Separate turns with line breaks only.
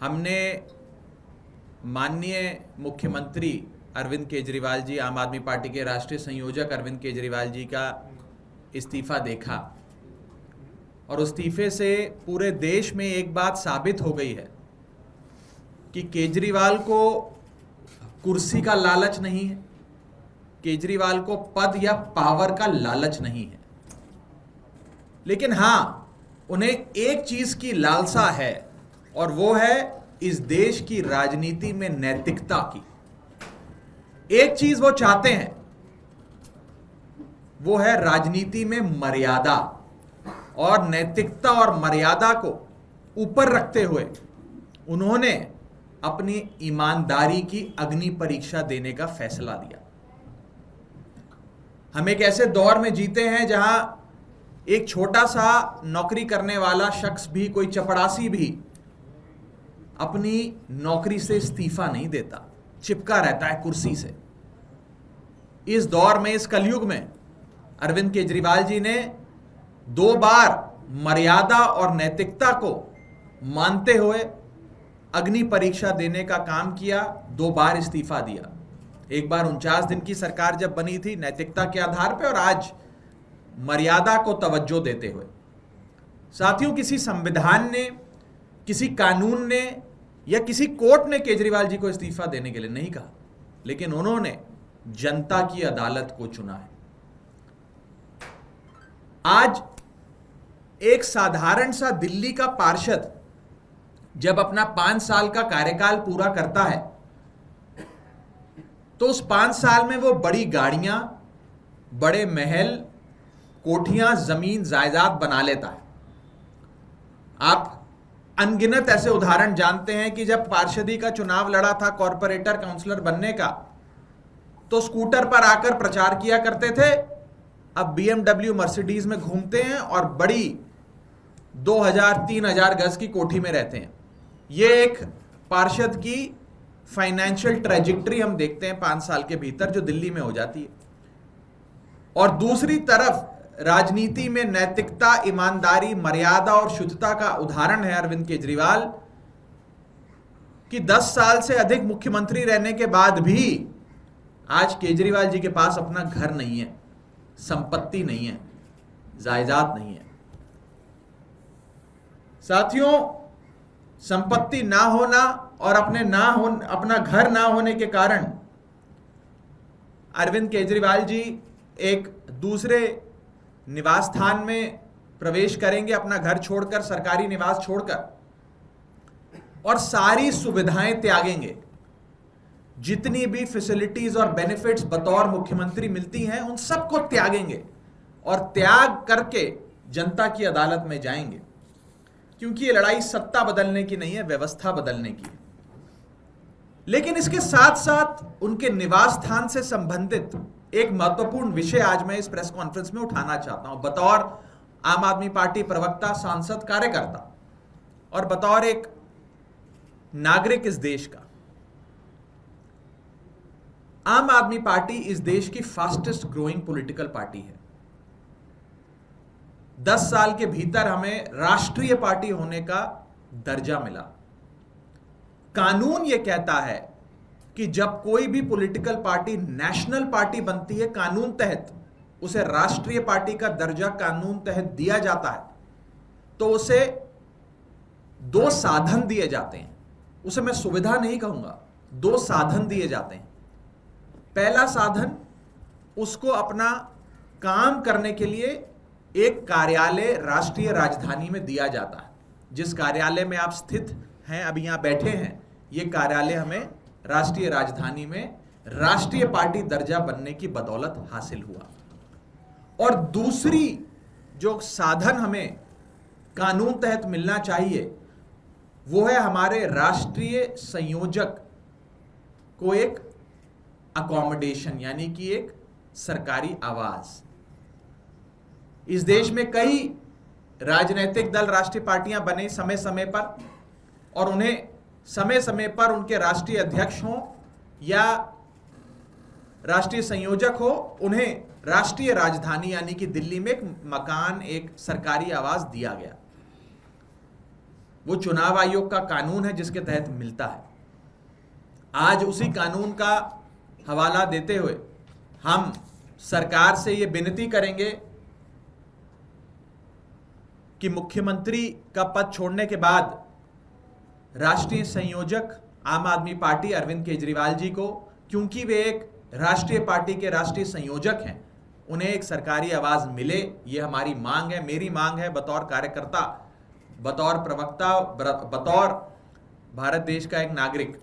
हमने माननीय मुख्यमंत्री अरविंद केजरीवाल जी, आम आदमी पार्टी के राष्ट्रीय संयोजक अरविंद केजरीवाल जी का इस्तीफा देखा और उस इस्तीफे से पूरे देश में एक बात साबित हो गई है कि केजरीवाल को कुर्सी का लालच नहीं है, केजरीवाल को पद या पावर का लालच नहीं है, लेकिन हां, उन्हें एक चीज की लालसा है और वो है इस देश की राजनीति में नैतिकता की। एक चीज वो चाहते हैं, वो है राजनीति में मर्यादा, और नैतिकता और मर्यादा को ऊपर रखते हुए उन्होंने अपनी ईमानदारी की अग्नि परीक्षा देने का फैसला दिया। हम एक ऐसे दौर में जीते हैं जहां एक छोटा सा नौकरी करने वाला शख्स भी, कोई चपड़ासी भी अपनी नौकरी से इस्तीफा नहीं देता, चिपका रहता है कुर्सी से। इस दौर में, इस कलयुग में अरविंद केजरीवाल जी ने 2 बार मर्यादा और नैतिकता को मानते हुए अग्नि परीक्षा देने का काम किया, 2 बार इस्तीफा दिया। एक बार 49 दिन की सरकार जब बनी थी नैतिकता के आधार पर, और आज मर्यादा को तवज्जो देते हुए। साथियों, किसी संविधान ने, किसी कानून ने या किसी कोर्ट ने केजरीवाल जी को इस्तीफा देने के लिए नहीं कहा, लेकिन उन्होंने जनता की अदालत को चुना है। आज एक साधारण सा दिल्ली का पार्षद जब अपना 5 साल का कार्यकाल पूरा करता है तो उस 5 साल में वो बड़ी गाड़ियां, बड़े महल, कोठियां, जमीन, जायदाद बना लेता है। आप अनगिनत ऐसे उदाहरण जानते हैं कि जब पार्षदी का चुनाव लड़ा था कॉर्पोरेटर, काउंसलर बनने का, तो स्कूटर पर आकर प्रचार किया करते थे। अब BMW, मर्सिडीज में घूमते हैं और बड़ी 2000-3000 गज की कोठी में रहते हैं। ये एक पार्षद की फाइनेंशियल ट्रेजेक्टरी हम देखते हैं 5 साल के भीतर जो दिल्ली में हो जाती है। और दूसरी तरफ राजनीति में नैतिकता, ईमानदारी, मर्यादा और शुद्धता का उदाहरण है अरविंद केजरीवाल, कि 10 साल से अधिक मुख्यमंत्री रहने के बाद भी आज केजरीवाल जी के पास अपना घर नहीं है, संपत्ति नहीं है, जायदाद नहीं है। साथियों, संपत्ति ना होना और अपना घर ना होने के कारण अरविंद केजरीवाल जी एक दूसरे निवास स्थान में प्रवेश करेंगे, अपना घर छोड़कर, सरकारी निवास छोड़कर, और सारी सुविधाएं त्यागेंगे। जितनी भी फैसिलिटीज और बेनिफिट्स बतौर मुख्यमंत्री मिलती हैं उन सबको त्यागेंगे और त्याग करके जनता की अदालत में जाएंगे, क्योंकि ये लड़ाई सत्ता बदलने की नहीं है, व्यवस्था बदलने की है। लेकिन इसके साथ साथ उनके निवास स्थान से संबंधित एक महत्वपूर्ण विषय आज मैं इस प्रेस कॉन्फ्रेंस में उठाना चाहता हूं, बतौर आम आदमी पार्टी प्रवक्ता, सांसद, कार्यकर्ता और बतौर एक नागरिक इस देश का। आम आदमी पार्टी इस देश की फास्टेस्ट ग्रोइंग पॉलिटिकल पार्टी है। 10 साल के भीतर हमें राष्ट्रीय पार्टी होने का दर्जा मिला। कानून यह कहता है कि जब कोई भी पॉलिटिकल पार्टी नेशनल पार्टी बनती है, कानून तहत उसे राष्ट्रीय पार्टी का दर्जा कानून तहत दिया जाता है, तो उसे 2 साधन दिए जाते हैं। उसे मैं सुविधा नहीं कहूंगा, 2 साधन दिए जाते हैं। पहला साधन, उसको अपना काम करने के लिए एक कार्यालय राष्ट्रीय राजधानी में दिया जाता है। जिस कार्यालय में आप स्थित हैं, अभी यहां बैठे हैं, यह कार्यालय हमें राष्ट्रीय राजधानी में राष्ट्रीय पार्टी दर्जा बनने की बदौलत हासिल हुआ। और दूसरी जो साधन हमें कानून तहत मिलना चाहिए वो है हमारे राष्ट्रीय संयोजक को एक अकोमोडेशन, यानी कि एक सरकारी आवास। इस देश में कई राजनीतिक दल, राष्ट्रीय पार्टियां बने समय समय पर, और उन्हें समय समय पर उनके राष्ट्रीय अध्यक्ष हों या राष्ट्रीय संयोजक हो, उन्हें राष्ट्रीय राजधानी यानी कि दिल्ली में एक मकान, एक सरकारी आवास दिया गया। वो चुनाव आयोग का कानून है जिसके तहत मिलता है। आज उसी कानून का हवाला देते हुए हम सरकार से ये विनती करेंगे कि मुख्यमंत्री का पद छोड़ने के बाद राष्ट्रीय संयोजक आम आदमी पार्टी अरविंद केजरीवाल जी को, क्योंकि वे एक राष्ट्रीय पार्टी के राष्ट्रीय संयोजक हैं, उन्हें एक सरकारी आवाज मिले। ये हमारी मांग है, मेरी मांग है बतौर कार्यकर्ता, बतौर प्रवक्ता, बतौर भारत देश का एक नागरिक।